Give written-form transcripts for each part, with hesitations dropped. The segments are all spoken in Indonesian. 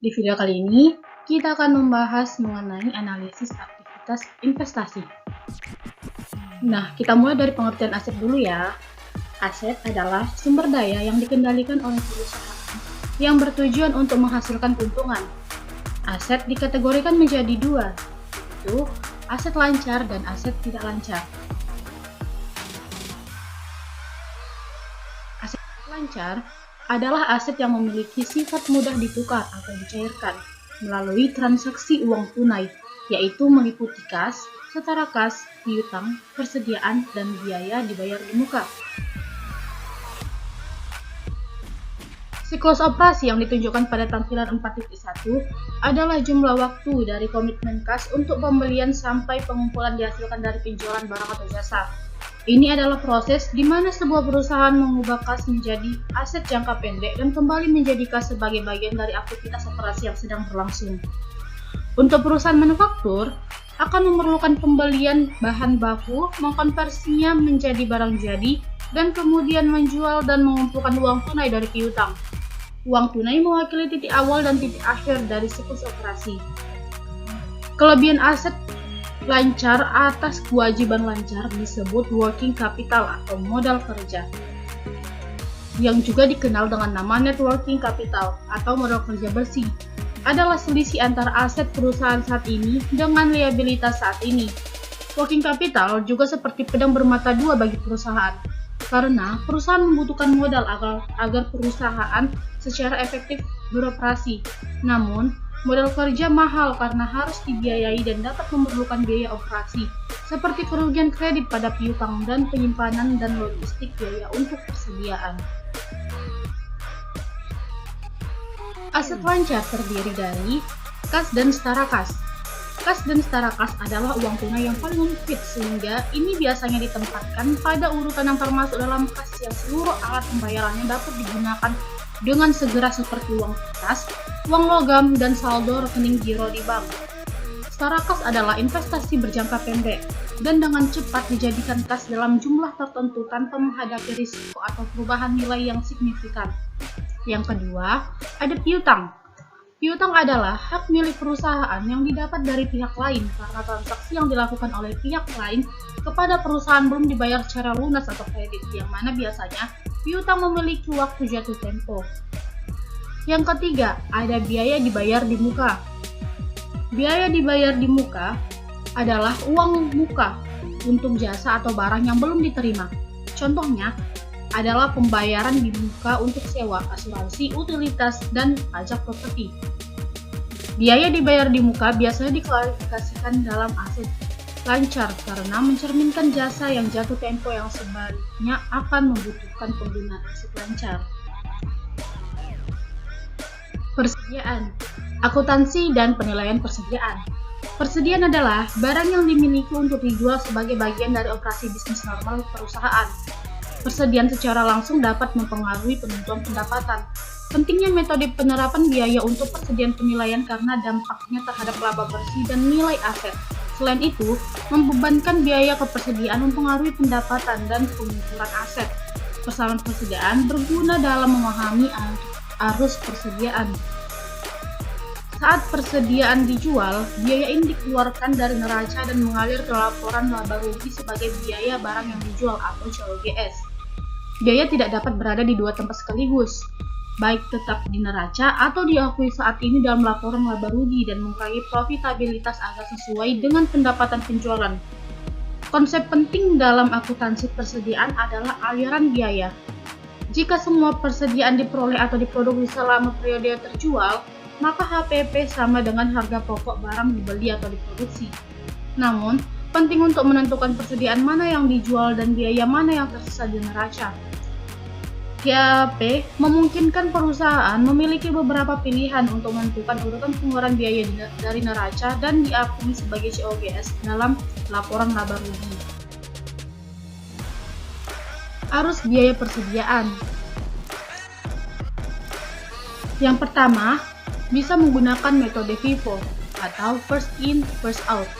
Di video kali ini, kita akan membahas mengenai analisis aktivitas investasi. Nah, kita mulai dari pengertian aset dulu ya. Aset adalah sumber daya yang dikendalikan oleh perusahaan yang bertujuan untuk menghasilkan keuntungan. Aset dikategorikan menjadi dua, yaitu aset lancar dan aset tidak lancar. Aset lancar adalah aset yang memiliki sifat mudah ditukar atau dicairkan melalui transaksi uang tunai, yaitu meliputi kas, setara kas, piutang, persediaan, dan biaya dibayar di muka. Siklus operasi yang ditunjukkan pada tampilan 4.1 adalah jumlah waktu dari komitmen kas untuk pembelian sampai pengumpulan dihasilkan dari penjualan barang atau jasa. Ini adalah proses di mana sebuah perusahaan mengubah kas menjadi aset jangka pendek dan kembali menjadi kas sebagai bagian dari aktivitas operasi yang sedang berlangsung. Untuk perusahaan manufaktur, akan memerlukan pembelian bahan baku, mengkonversinya menjadi barang jadi, dan kemudian menjual dan mengumpulkan uang tunai dari piutang. Uang tunai mewakili titik awal dan titik akhir dari siklus operasi. Kelebihan aset lancar atas kewajiban lancar disebut working capital atau modal kerja, yang juga dikenal dengan nama net working capital atau modal kerja bersih, adalah selisih antara aset perusahaan saat ini dengan liabilitas saat ini. Working capital juga seperti pedang bermata dua bagi perusahaan, karena perusahaan membutuhkan modal agar perusahaan secara efektif beroperasi. Namun, modal kerja mahal karena harus dibiayai dan dapat memerlukan biaya operasi, seperti kerugian kredit pada piutang dan penyimpanan dan logistik biaya untuk persediaan. Aset lancar terdiri dari kas dan setara kas. Kas dan setara kas adalah uang tunai yang paling liquid, sehingga ini biasanya ditempatkan pada urutan yang termasuk dalam kas yang seluruh alat pembayarannya dapat digunakan dengan segera seperti uang kertas, uang logam, dan saldo rekening giro di bank. Setara kas adalah investasi berjangka pendek dan dengan cepat dijadikan kas dalam jumlah tertentu tanpa menghadapi risiko atau perubahan nilai yang signifikan. Yang kedua, ada piutang. Piutang adalah hak milik perusahaan yang didapat dari pihak lain karena transaksi yang dilakukan oleh pihak lain kepada perusahaan belum dibayar secara lunas atau kredit, yang mana biasanya piutang memiliki waktu jatuh tempo. Yang ketiga, ada biaya dibayar di muka. Biaya dibayar di muka adalah uang muka untuk jasa atau barang yang belum diterima. Contohnya adalah pembayaran di muka untuk sewa, asuransi, utilitas, dan pajak properti. Biaya dibayar di muka biasanya diklasifikasikan dalam aset lancar karena mencerminkan jasa yang jatuh tempo yang sebaliknya akan membutuhkan penggunaan aset lancar. Persediaan, akuntansi dan penilaian persediaan. Persediaan adalah barang yang dimiliki untuk dijual sebagai bagian dari operasi bisnis normal perusahaan. Persediaan secara langsung dapat mempengaruhi penentuan pendapatan. Pentingnya metode penerapan biaya untuk persediaan penilaian karena dampaknya terhadap laba bersih dan nilai aset. Selain itu, membebankan biaya ke persediaan mempengaruhi pendapatan dan pengukuran aset. Persamaan persediaan berguna dalam memahami arus persediaan. Saat persediaan dijual, biaya ini dikeluarkan dari neraca dan mengalir ke laporan laba rugi sebagai biaya barang yang dijual atau COGS. Biaya tidak dapat berada di dua tempat sekaligus, baik tetap di neraca atau diakui saat ini dalam laporan laba rugi dan meraih profitabilitas agar sesuai dengan pendapatan penjualan. Konsep penting dalam akuntansi persediaan adalah aliran biaya. Jika semua persediaan diperoleh atau diproduksi selama periode terjual, maka HPP sama dengan harga pokok barang dibeli atau diproduksi. Namun, penting untuk menentukan persediaan mana yang dijual dan biaya mana yang tersisa di neraca. GAP memungkinkan perusahaan memiliki beberapa pilihan untuk menentukan urutan pengeluaran biaya dari neraca dan diakui sebagai COGS dalam laporan laba rugi. Arus biaya persediaan. Yang pertama, bisa menggunakan metode FIFO atau first in, first out.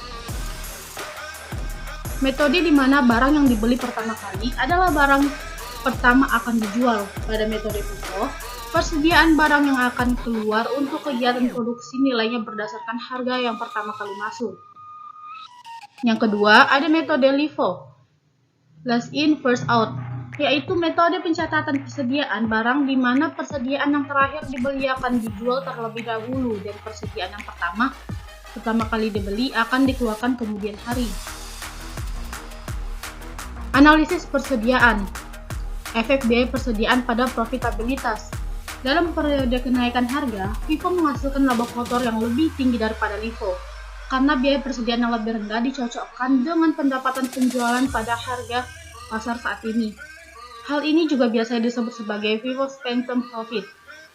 Metode di mana barang yang dibeli pertama kali adalah barang pertama akan dijual. Pada metode FIFO, persediaan barang yang akan keluar untuk kegiatan produksi nilainya berdasarkan harga yang pertama kali masuk. Yang kedua, ada metode LIFO, last in first out, yaitu metode pencatatan persediaan barang di mana persediaan yang terakhir dibeli akan dijual terlebih dahulu dan persediaan yang pertama kali dibeli akan dikeluarkan kemudian hari. Analisis persediaan, efek biaya persediaan pada profitabilitas. Dalam periode kenaikan harga, FIFO menghasilkan laba kotor yang lebih tinggi daripada LIFO, karena biaya persediaan yang lebih rendah dicocokkan dengan pendapatan penjualan pada harga pasar saat ini. Hal ini juga biasanya disebut sebagai FIFO phantom profit,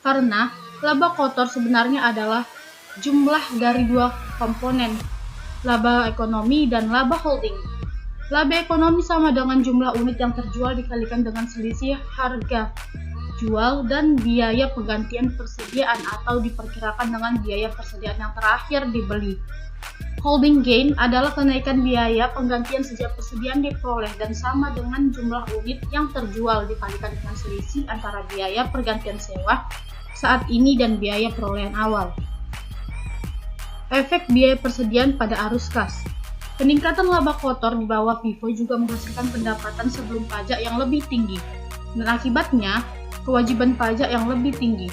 karena laba kotor sebenarnya adalah jumlah dari dua komponen, laba ekonomi dan laba holding. Laba ekonomi sama dengan jumlah unit yang terjual dikalikan dengan selisih harga jual dan biaya penggantian persediaan atau diperkirakan dengan biaya persediaan yang terakhir dibeli. Holding gain adalah kenaikan biaya penggantian sejak persediaan diperoleh dan sama dengan jumlah unit yang terjual dikalikan dengan selisih antara biaya pergantian sewa saat ini dan biaya perolehan awal. Efek biaya persediaan pada arus kas. Peningkatan laba kotor di bawah FIFO juga menghasilkan pendapatan sebelum pajak yang lebih tinggi, dan akibatnya kewajiban pajak yang lebih tinggi.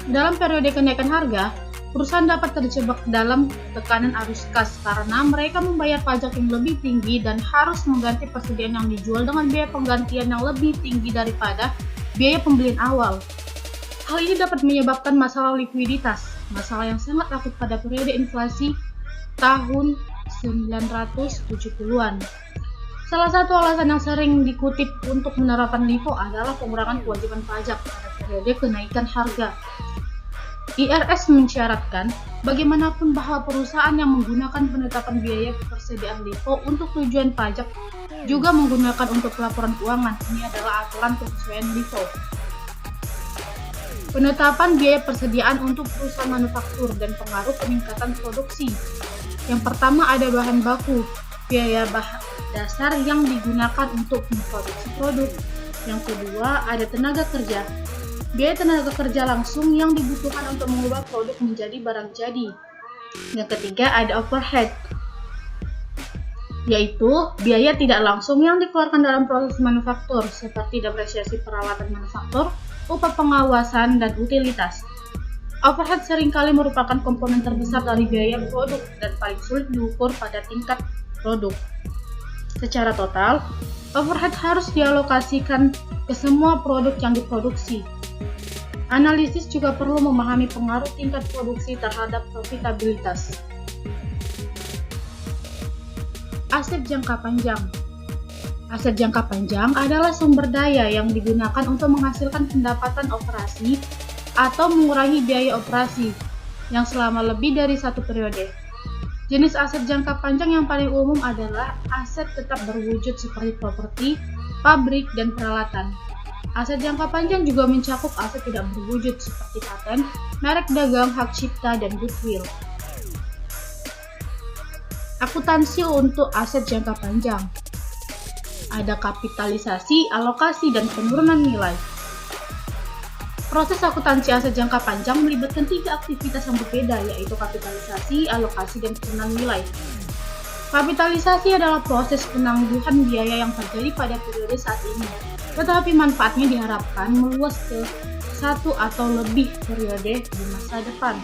Dalam periode kenaikan harga, perusahaan dapat terjebak dalam tekanan arus kas karena mereka membayar pajak yang lebih tinggi dan harus mengganti persediaan yang dijual dengan biaya penggantian yang lebih tinggi daripada biaya pembelian awal. Hal ini dapat menyebabkan masalah likuiditas, masalah yang sangat akut pada periode inflasi tahun 1970-an. Salah satu alasan yang sering dikutip untuk menerapkan LIFO adalah pengurangan kewajiban pajak pada periode kenaikan harga. IRS mensyaratkan bagaimanapun bahwa perusahaan yang menggunakan penetapan biaya persediaan LIFO untuk tujuan pajak juga menggunakan untuk laporan keuangan. Ini adalah aturan penyesuaian LIFO. Penetapan biaya persediaan untuk perusahaan manufaktur dan pengaruh peningkatan produksi. Yang pertama ada bahan baku, biaya dasar yang digunakan untuk memproduksi produk. Yang kedua ada tenaga kerja, biaya tenaga kerja langsung yang dibutuhkan untuk mengubah produk menjadi barang jadi. Yang ketiga ada overhead, yaitu biaya tidak langsung yang dikeluarkan dalam proses manufaktur seperti depresiasi peralatan manufaktur, upah pengawasan, dan utilitas. Overhead seringkali merupakan komponen terbesar dari biaya produk dan paling sulit diukur pada tingkat produk. Secara total, overhead harus dialokasikan ke semua produk yang diproduksi. Analisis juga perlu memahami pengaruh tingkat produksi terhadap profitabilitas. Aset jangka panjang. Aset jangka panjang adalah sumber daya yang digunakan untuk menghasilkan pendapatan operasi atau mengurangi biaya operasi yang selama lebih dari satu periode. Jenis aset jangka panjang yang paling umum adalah aset tetap berwujud seperti properti, pabrik, dan peralatan. Aset jangka panjang juga mencakup aset tidak berwujud seperti paten, merek dagang, hak cipta, dan goodwill. Akuntansi untuk aset jangka panjang. Ada kapitalisasi, alokasi, dan penurunan nilai. Proses akuntansi aset jangka panjang melibatkan 3 aktivitas yang berbeda, yaitu kapitalisasi, alokasi, dan penurunan nilai. Kapitalisasi adalah proses penangguhan biaya yang terjadi pada periode saat ini, tetapi manfaatnya diharapkan meluas ke satu atau lebih periode di masa depan.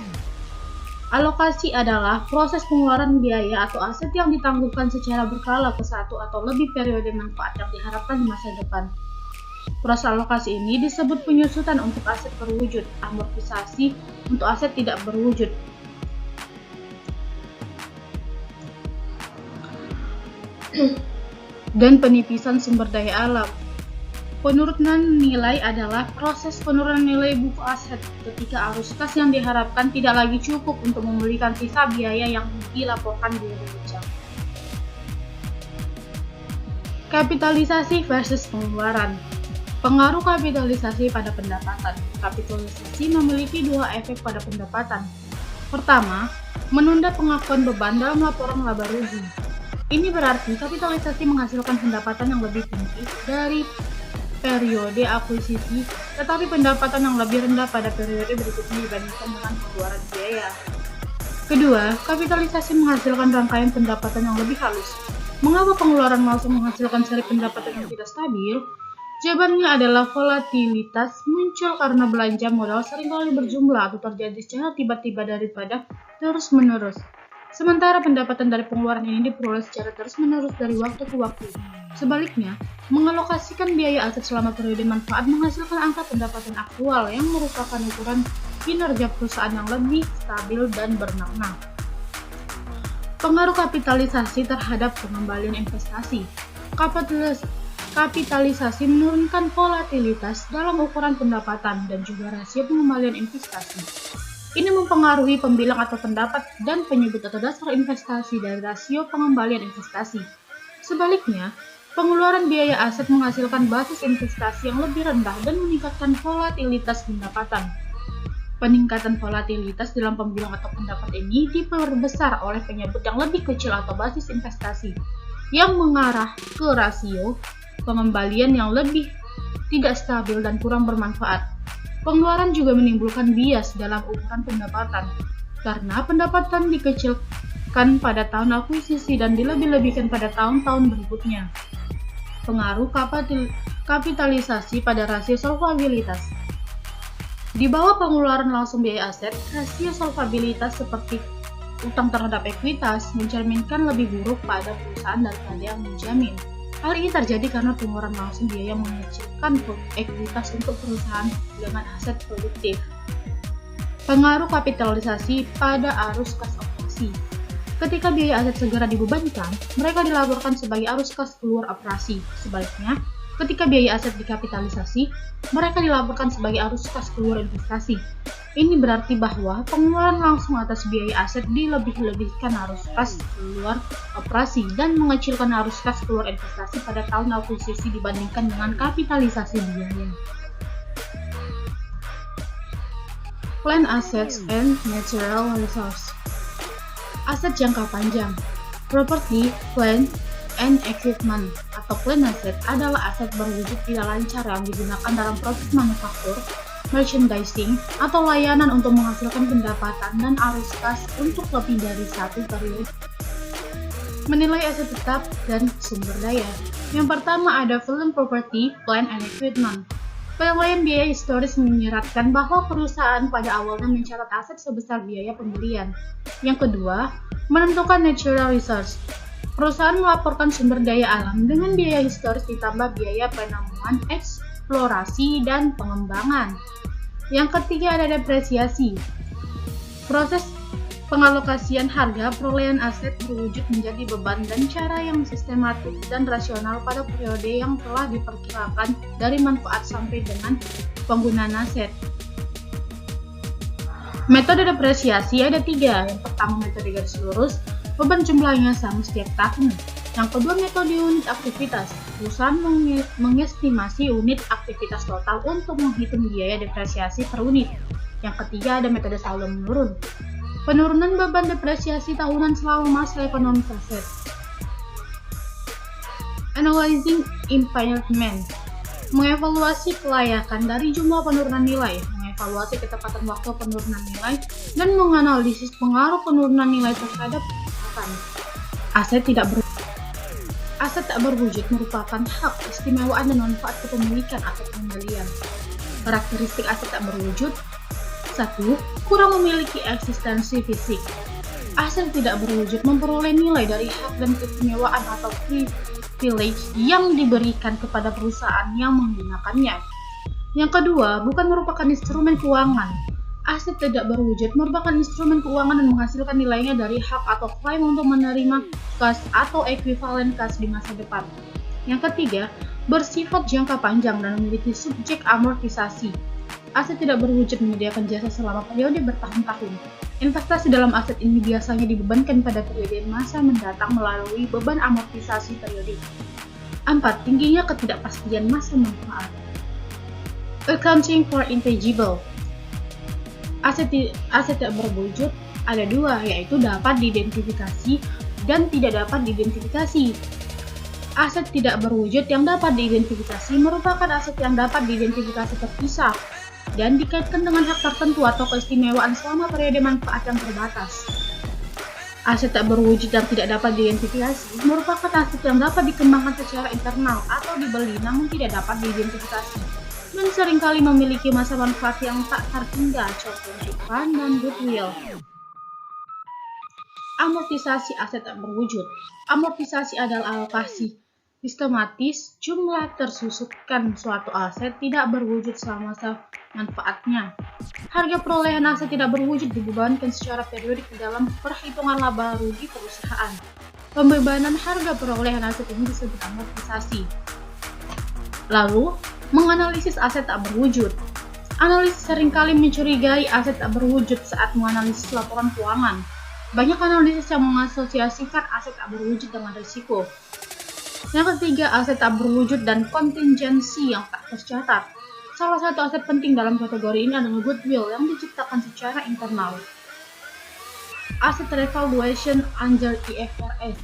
Alokasi adalah proses pengeluaran biaya atau aset yang ditangguhkan secara berkala ke satu atau lebih periode manfaat yang diharapkan di masa depan. Proses alokasi ini disebut penyusutan untuk aset berwujud, amortisasi untuk aset tidak berwujud. Dan penipisan sumber daya alam. Penurunan nilai adalah proses penurunan nilai buku aset ketika arus kas yang diharapkan tidak lagi cukup untuk memulihkan sisa biaya yang dilaporkan di neraca. Kapitalisasi versus pengeluaran. Pengaruh kapitalisasi pada pendapatan. Kapitalisasi memiliki 2 efek pada pendapatan. Pertama, menunda pengakuan beban dalam laporan laba rugi. Ini berarti kapitalisasi menghasilkan pendapatan yang lebih tinggi dari periode akuisisi, tetapi pendapatan yang lebih rendah pada periode berikutnya dibandingkan dengan pengeluaran biaya. Kedua, kapitalisasi menghasilkan rangkaian pendapatan yang lebih halus. Mengapa pengeluaran langsung menghasilkan seri pendapatan yang tidak stabil? Jawabannya adalah volatilitas muncul karena belanja modal seringkali berjumlah atau terjadi secara tiba-tiba daripada terus-menerus. Sementara pendapatan dari pengeluaran ini diperoleh secara terus-menerus dari waktu ke waktu. Sebaliknya, mengalokasikan biaya aset selama periode manfaat menghasilkan angka pendapatan aktual yang merupakan ukuran kinerja perusahaan yang lebih stabil dan bermakna. Pengaruh kapitalisasi terhadap pengembalian investasi. Kapitalisasi menurunkan volatilitas dalam ukuran pendapatan dan juga rasio pengembalian investasi. Ini mempengaruhi pembilang atau pendapat dan penyebut atau dasar investasi dari rasio pengembalian investasi. Sebaliknya, pengeluaran biaya aset menghasilkan basis investasi yang lebih rendah dan meningkatkan volatilitas pendapatan. Peningkatan volatilitas dalam pembilang atau pendapat ini diperbesar oleh penyebut yang lebih kecil atau basis investasi, yang mengarah ke rasio pengembalian yang lebih tidak stabil dan kurang bermanfaat. Pengeluaran juga menimbulkan bias dalam ukuran pendapatan, karena pendapatan dikecilkan pada tahun akuisisi dan dilebih-lebihkan pada tahun-tahun berikutnya. Pengaruh kapitalisasi pada rasio solvabilitas. Di bawah pengeluaran langsung biaya aset, rasio solvabilitas seperti utang terhadap ekuitas mencerminkan lebih buruk pada perusahaan daripada yang menjamin. Hal ini terjadi karena pengeluaran langsung biaya mengecilkan ekuitas untuk perusahaan dengan aset produktif. Pengaruh kapitalisasi pada arus kas operasi. Ketika biaya aset segera dibebankan, mereka dilaporkan sebagai arus kas keluar operasi. Sebaliknya, ketika biaya aset dikapitalisasi, mereka dilaporkan sebagai arus kas keluar investasi. Ini berarti bahwa pengeluaran langsung atas biaya aset dilebih-lebihkan arus kas keluar operasi dan mengecilkan arus kas keluar investasi pada tahun akuisisi dibandingkan dengan kapitalisasi biaya. Plan assets and natural resource. Aset jangka panjang. Property, plant, and equipment atau plan asset adalah aset berwujud tidak lancar yang digunakan dalam proses manufaktur, merchandising, atau layanan untuk menghasilkan pendapatan dan arus kas untuk lebih dari satu periode. Menilai aset tetap dan sumber daya. Yang pertama ada film property, plant, and equipment. Penilaian biaya historis menyeratkan bahwa perusahaan pada awalnya mencatat aset sebesar biaya pembelian. Yang kedua, menentukan natural resource. Perusahaan melaporkan sumber daya alam dengan biaya historis ditambah biaya penemuan, eksplorasi, dan pengembangan. Yang ketiga ada depresiasi. Proses pengalokasian harga perolehan aset berwujud menjadi beban dan cara yang sistematik dan rasional pada periode yang telah diperkirakan dari manfaat sampai dengan penggunaan aset. Metode depresiasi ada 3. Yang pertama metode garis lurus, beban jumlahnya sama setiap tahun. Yang kedua metode unit aktivitas. Perusahaan mengestimasi unit aktivitas total untuk menghitung biaya depresiasi per unit. Yang ketiga ada metode saldo menurun. Penurunan beban depresiasi tahunan selama masa ekonomi aset. Analyzing impairment. Mengevaluasi kelayakan dari jumlah penurunan nilai, mengevaluasi ketepatan waktu penurunan nilai, dan menganalisis pengaruh penurunan nilai terhadap pendapatan. Aset tak berwujud merupakan hak, keistimewaan, dan manfaat kepemilikan atau pembelian. Karakteristik aset tak berwujud. 1. Kurang memiliki eksistensi fisik. Aset tidak berwujud memperoleh nilai dari hak dan keistimewaan atau privilege yang diberikan kepada perusahaan yang menggunakannya. Yang kedua, bukan merupakan instrumen keuangan. Aset tidak berwujud merupakan instrumen keuangan dan menghasilkan nilainya dari hak atau klaim untuk menerima kas atau ekuivalen kas di masa depan. Yang ketiga, bersifat jangka panjang dan memiliki subjek amortisasi. Aset tidak berwujud menyediakan jasa selama periode bertahun-tahun. Investasi dalam aset ini biasanya dibebankan pada periode masa mendatang melalui beban amortisasi periodik. 4. Tingginya ketidakpastian masa manfaat. Accounting for intangible. Aset tidak berwujud ada 2, yaitu dapat diidentifikasi dan tidak dapat diidentifikasi. Aset tidak berwujud yang dapat diidentifikasi merupakan aset yang dapat diidentifikasi terpisah dan dikaitkan dengan hak tertentu atau keistimewaan selama periode manfaat yang terbatas. Aset tak berwujud yang tidak dapat diidentifikasi merupakan aset yang dapat dikembangkan secara internal atau dibeli namun tidak dapat diidentifikasi dan seringkali memiliki masa manfaat yang tak terhingga, contohnya iklan dan goodwill. Amortisasi aset tak berwujud. Amortisasi adalah alokasi sistematis jumlah tersusutkan suatu aset tidak berwujud selama masa manfaatnya. Harga perolehan aset tidak berwujud dibebankan secara periodik ke dalam perhitungan laba rugi perusahaan. Pembebanan harga perolehan aset ini disebut amortisasi. Lalu, menganalisis aset tak berwujud. Analisis seringkali mencurigai aset tak berwujud saat menganalisis laporan keuangan. Banyak analisis yang mengasosiasikan aset tak berwujud dengan risiko. Yang ketiga, aset tak berwujud dan kontingensi yang tak tercatat. Salah satu aset penting dalam kategori ini adalah goodwill yang diciptakan secara internal. Asset revaluation under IFRS.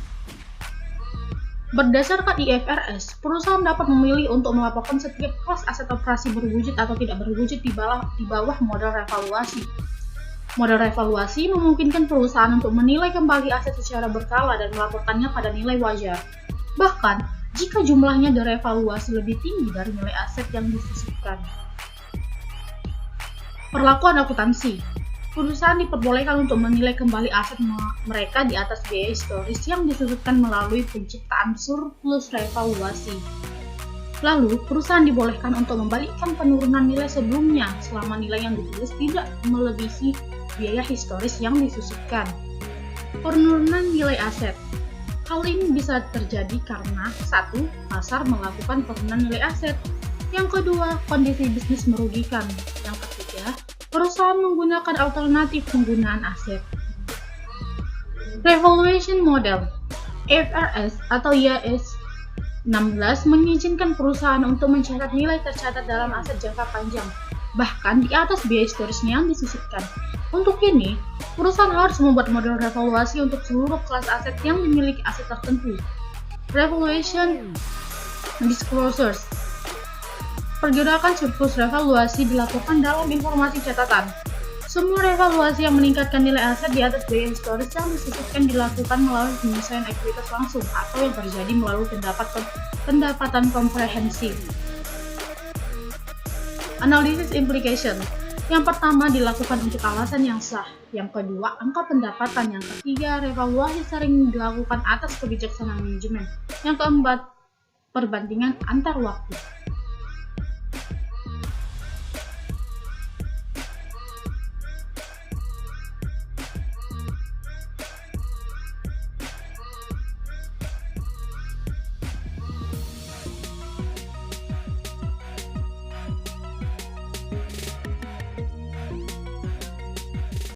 Berdasarkan IFRS, perusahaan dapat memilih untuk melaporkan setiap kelas aset operasi berwujud atau tidak berwujud di bawah model revaluasi. Model revaluasi memungkinkan perusahaan untuk menilai kembali aset secara berkala dan melaporkannya pada nilai wajar. Bahkan, jika jumlahnya direvaluasi lebih tinggi dari nilai aset yang disisipkan. Perlakuan akuntansi. Perusahaan diperbolehkan untuk menilai kembali aset mereka di atas biaya historis yang disusutkan melalui penciptaan surplus revaluasi. Lalu, perusahaan dibolehkan untuk membalikkan penurunan nilai sebelumnya selama nilai yang ditulis tidak melebihi biaya historis yang disusutkan. Penurunan nilai aset. Hal ini bisa terjadi karena 1. Pasar melakukan penurunan nilai aset. Yang kedua, kondisi bisnis merugikan. Yang ketiga, perusahaan menggunakan alternatif penggunaan aset. Revaluation Model IFRS atau IAS 16 mengizinkan perusahaan untuk mencatat nilai tercatat dalam aset jangka panjang, bahkan di atas biaya historisnya yang disisipkan. Untuk ini, perusahaan harus membuat model revaluasi untuk seluruh kelas aset yang dimiliki aset tertentu. Revaluation Disclosures. Pergerakan surplus revaluasi dilakukan dalam informasi catatan. Semua revaluasi yang meningkatkan nilai aset di atas biaya historis yang disisipkan dilakukan melalui penyelesaian ekuitas langsung atau yang terjadi melalui pendapatan komprehensif. Analisis implication. Yang pertama dilakukan untuk alasan yang sah. Yang kedua, angka pendapatan. Yang ketiga, revaluasi sering dilakukan atas kebijaksanaan manajemen. Yang keempat, perbandingan antar waktu.